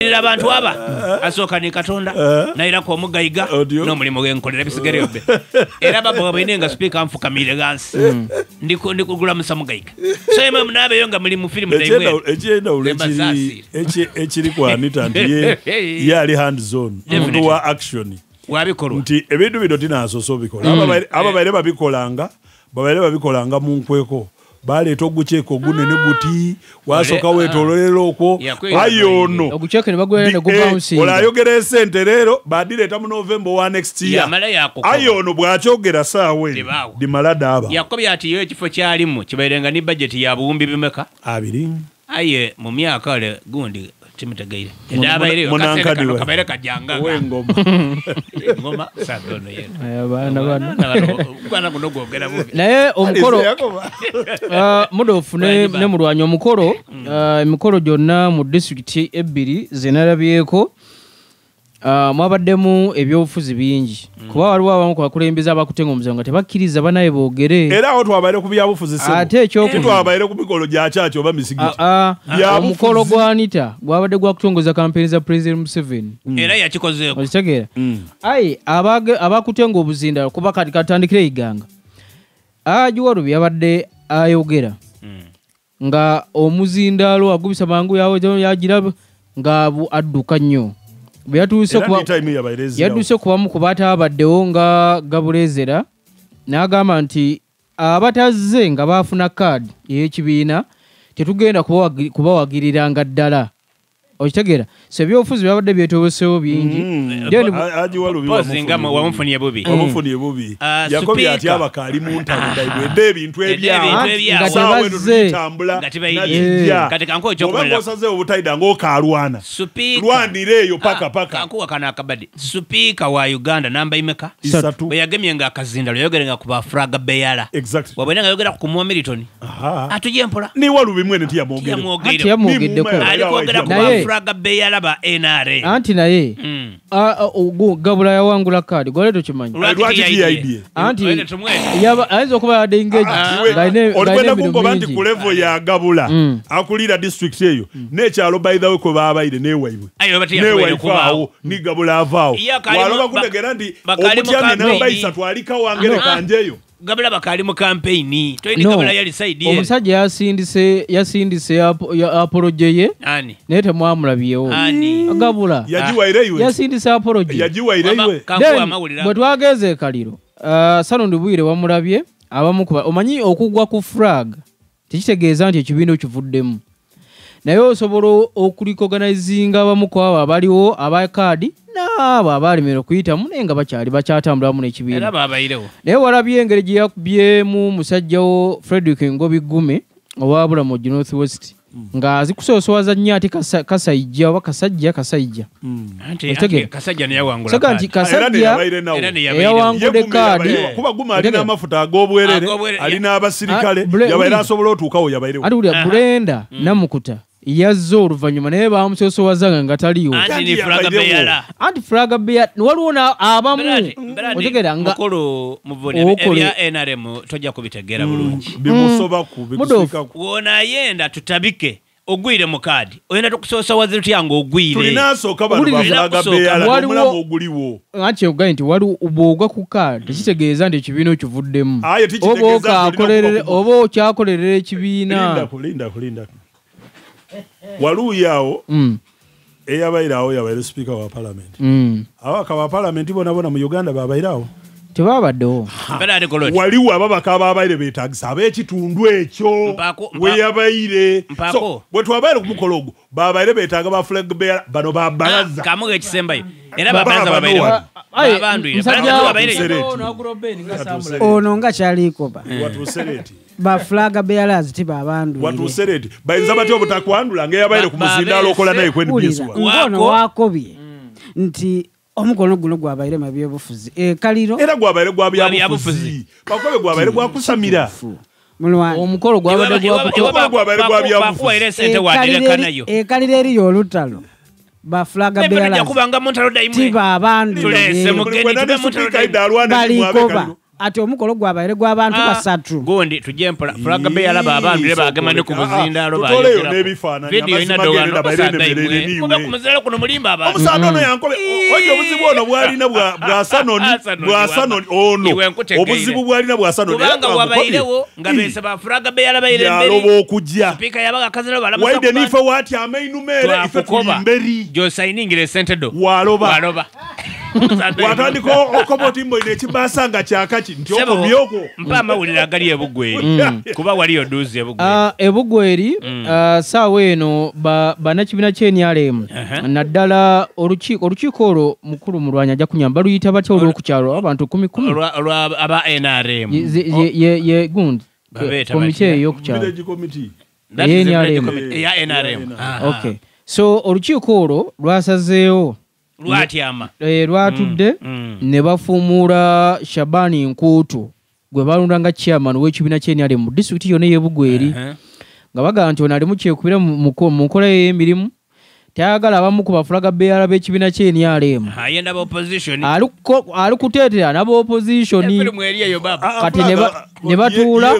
abantu aba asooka ne Katonda naira ko omugayiga n'omulimu gwenkolera bisigere obbe era babo bainenga speaker amfukamire gansi ndiko kugula musa mugayiga so yema munabe yonga muri mu film daigwe ekyenda ekiri kwa Anita ndiye yali hand zone omuntu wa action wabikolwa nti ebintu bino tinasoso bikola ababaire babikolanga mu nkweko baleeta oguceeko gunene guti wasoka wetololero okwo ayono oguceeko ne bagwera ne gubounce olayogera esente leero badireeta mu November wa next year ayono bwakyogera saawe dimalada aba yakobya ati yo ekifo kyalimu kibayirenga ni budget ya buwumbi bimeka 2 aye mu myaka ale gundi timitegere ndaba ile kabaire kajanga ngoma sadono yena bana kunogogera bubi naye omukoro mudofu ne mulwanyo omukoro emikoro gyonna mu district ebbiri zenalabyeko mwabaddemu ebyobufuzi bingi kuba waliwo abamu kubakulembeza abakutenga omuzango tebakkiriza banaye boogere era awo twabaire ku byabufuzi ate ekyokutwabaire ku mikolo gya kyaki oba misigiti omukolo gwa Anita gwabadde gwakutongoza kampeni za President Museveni era yakikozeeko okitegeera ayi abakutenga obuzinda kuba kati katandikire iganga Ajiwarubi yabadde ayogera nga omuzindaalo agubisa mangu yawo yagira nga adduka nnyo yaduse kubamu kubata abaddewo nga Gabulezera n'agamba nti abatazze nga bafuna kaadi y'ekibiina tetugenda kubawagiriranga ddala okitegeera so ebyobufuzi byabadde byetobesewo bingi wamufunye bubi yakobya ati abakaali mu ntalo daigwedde ebintu ebyasawe tutambula kati kanko ekyokumalira osaze obutaida ng'okalwana lwanira eyo paka kankuwa kana akabadi supiika wa Uganda namba imeka bwe yagemye nga akazindalo yayogerenga ku bafraga beyala wabwene nga yogera ku Muwa Milton atujye mpola ni Walubi mwene tiyamwogere alikwogera ku bafraga beyala ba NRA anti naye Gabula yawangula kaadi gwaleto kimanyi anti ayinza okuba yadde engage olikwenda kungoba nti ku level ya Gabula akulira district eyo n'ekyalo by the way kwe babaire newaibwe awo ni Gabula avaawo waloba kutegera nti omutyami namba 3 alika wangere kanjeyo Gabula bakali mu campaign toyini Gabula yali side omusajja yasindise apology ye nete mwamulabyewo Gabula yasindise apology bwe twageze kaliro Salundi Bwire wamulabye abamu kuba omanyi okugwa ku flag tekitegeeza nti ekibiina okivuddemu naye osobola okulikorganizinga abamu ku abo abaliwo abakaadi n'abo abalemera okuyitamu naye nga bakyatambulamu n'ekibiina era babayirewo naye walabye engeri gye yakubyemu musajjawo Frederick Ngobi Gume owa Bulamoji North West nga azikusoosowaza nnyo ati Kasajja oba Kasajja Kasajja neyawangula Kasajja eyawangudde kaadi kuba Guma alina amafuta ag'obwerere alina abasirikale yabaire asobola otuukawo yabairewo ati wulira Brenda Namukuta yazzo oluvannyuma naye bamusoosowaza nga taliwo anti flaga beyala waliwo abamu otegeera nga ebya NRM tojja kubitegeera bulungi bimusobaku bikusikako wona yenda tutabike ogwire mu kaadi oyenda tukusoosowaza tutya nga ogwire tulinasooka bano baflaga beyala omulamu oguliwo anti ogaye nti wali bw'ogwa ku kaadi tekitegeeza nti ekibiina okivuddemu oba okyakolerera ekibiina linda waluyawo eyabairawo yabaire speaker wa parliament abaka ba parliament bona mu Uganda babairawo tebabaddewo waliwo ababaka ababaire beetagisa ab'ekitundu ekyo we yabaire so bwe twabaire ku mukolo ogwo babaire beetaga ba flag bearer bano babalaza kamuga ekisembayo era babalaza babaire ono nga kyalikoba watusereti ba flag bearers tiba abandu watusereti bayinza batyo obutakwandula ngeyabaire ku muzindaalo okola naye kwendibyeswa ngono wakobye nti omukono guno gwabaire mabyobufuzi kaliro era gwabaire gwabyabufuzi bakobe gwabaire gwakusamira omukolo gwabadde kaliro eriyo olutalo ba flag bearers kubanga montalo daimwe tiba abandu tulese mugeni tube montalo daimwe balikoba ati omukolo gwabaire gw'abantu basatu gundi tujje mpola fulaga be yalaba abantu ne bagema ne ku buzindalo ba tutoleyo n'ebifaananyi video ina dogano basaidde kuba kumuzera kuno mulimba abantu omusano ono yankobe oyo obuzibu ono bwalina bwa sanoni ono obuzibu bwalina bwa sanoni kubanga wabairewo nga bese ba fulaga be yalabaire mbere yaloba okujja speaker yabaga kazero balamusa waide nife wati amainumere ife tulimberi jo signing sentedo waloba watandika okobotimbo inekibasanga kyakaki nti okomyoko mpa amawulire agali ebugweri kuba waliyo duzi ebugweri saawa eno bannakibiina ky'NRM naddala olukiiko olwo mukulu mulwanyi ajja kunyamba baluyita batya olw'okukyalo abantu 10 aba NRM ye gundi komite ey'okukyalo ya NRM okay so olukiiko olwo lwasazeewo lwatudde ne bafuumuula Shabani Nkuutu gwe balonda nga chairman w'ekibiina ky'NRM mu disitulikiti yonna y'Ebugweri nga bagamba nti ono ali mukyekubira mu nkola y'emirimu tayagala abamu ku bafulaga beeyala b'ekibiina ky'NRM ali kuteetera n'abaopozitioni kati ne batuula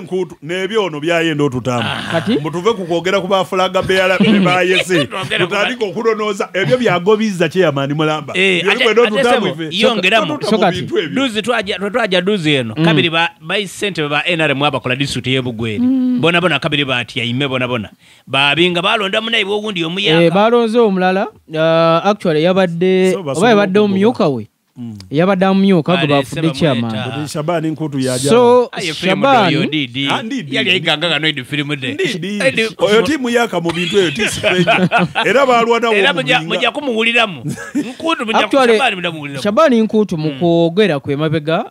n'ebyo ono byayenda otutamba kati mutuve ku kwogera ku bafulaga beeyala be bayese tutandika okulonooza ebyo byagobizza kyeyamaani mulamba yongeramu duzi twaja duzi eno kabiri bayisente ba NRM abakola disitulikiti y'Ebugweri bonabona kabiri batyaime bonabona babinga balondamu naye bwogundi omuyaka balonze omulala actually yabadde oba yabadde omumyuka we yabadde amumyuka gwe bafudde chairman Shabani Nkuutu yaja so Shabani yali ayiganga gano idi filimu de oyo timu yaka mu bintu eyo tisipenya era balwana era mujja kumuwuliramu Nkuutu Shabani Nkuutu mu kwogera kwe mabega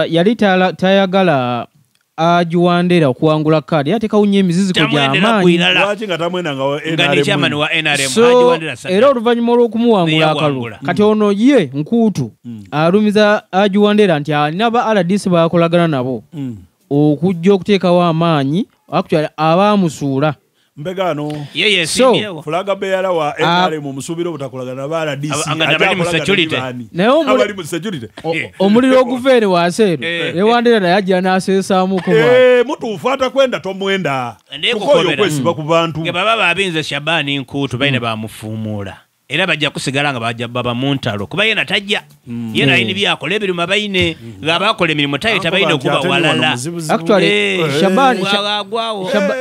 yali tayagala ajuwandera okuwangula kadi yatekawunya emizizi ko gy'amaanyi lwaki nga tamwenanga era oluvannyuma olw'okumuwangula akalulu kati ono ye Nkuutu alumiza ajuwandera nti alina ba RDC bakolagana nabo okujja okuteekawo amaanyi actually abaamusuula mbegano so fulaga beeyala wa NRM omusuubira obutakolagana ba RDC abali mu security omuliro oguveere waaseero ewandera naye ajja n'aseesaamuko mutuufu atakwenda tomwenda tukoyo okwesiba ku bantu nga baba babinze Shabani Nkuutu baine bamufuumuula era bajja kusigala nga bajja baba mu ntalo kuba yena tajja yena ayina byakola ebirimu abayine ng'abakola emirimu tayita bayina okuba walala actually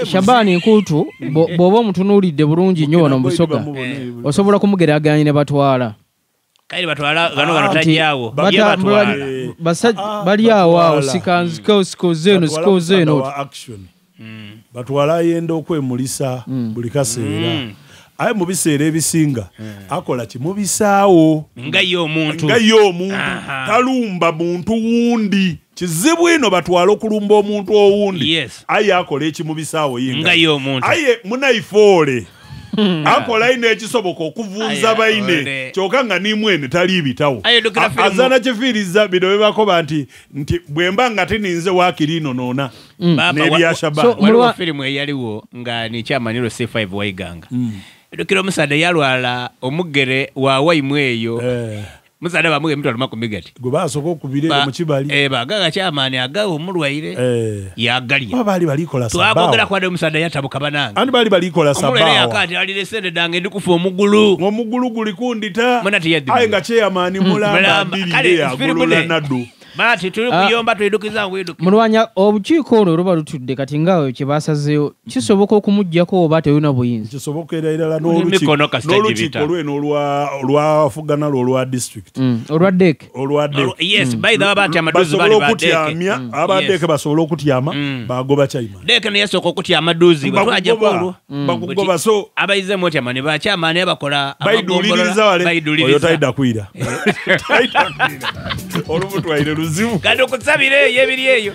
Shabani Nkuutu bw'oba omutunuulidde bulungi nnyo wano mu Busoga osobola kumugeraganya ne batwala kale batwala gano tajjaawo bali awo sikanzikozeeno batwala yenda okwemulisa buli kaseera aye mu biseera ebisinga akola kimubisaawo nga ye omuntu talumba muntu wundi kizibu ino batwala okulumba omuntu owundi aye akola ekimubisaawo aye munaifoole akola ino ekisoboka okuvunza baine kyokka nga nimwene tali bitawo azana kifiiriza bino bebakoba nti bwemba nga tininze waakiri ino noona n'ebya Shabani waliwo firimu eyaliwo nga nikyamaniro C5 Waiganga edukira omusaadde yalwala omugere wa waimu eyo musaadde bamuge emitwalo 10 gwe basooka okubira mu kibali bagaga kyamaani agawa omulwaire yagalya baali balikola sabbaawa twabogera kwade omusaadde yatabuka banange andi baali balikola sabbaawa omulwaire yakati alire sente dange ndikufa omugulu guli kundita aye nga kyeyamaani mulamba mbirire yagolola naddu Mati tuli kuyomba tuidukiza ngwiduki. Mulwanya obukiiko olwo luba lutudde kati ngawe kye basazeeyo kisoboka okumuggyako oba teyuna buyinza. Kisoboka era n'olukiiko lweno olwafugana olwa district. Olwa DEC. Yes, by the way about amaduzi bali ba DEC. Aba DEC basobola okutyama bagoba chairman. DEC ne yasooka okutyama amaduzi bwatwaje kulu. Bakugoba so abayize mu chairman ba chairman abakola bayiduliriza oyo tayida kwira. Olubutwaire luzibu. Kado kutsabire yebiri eyo.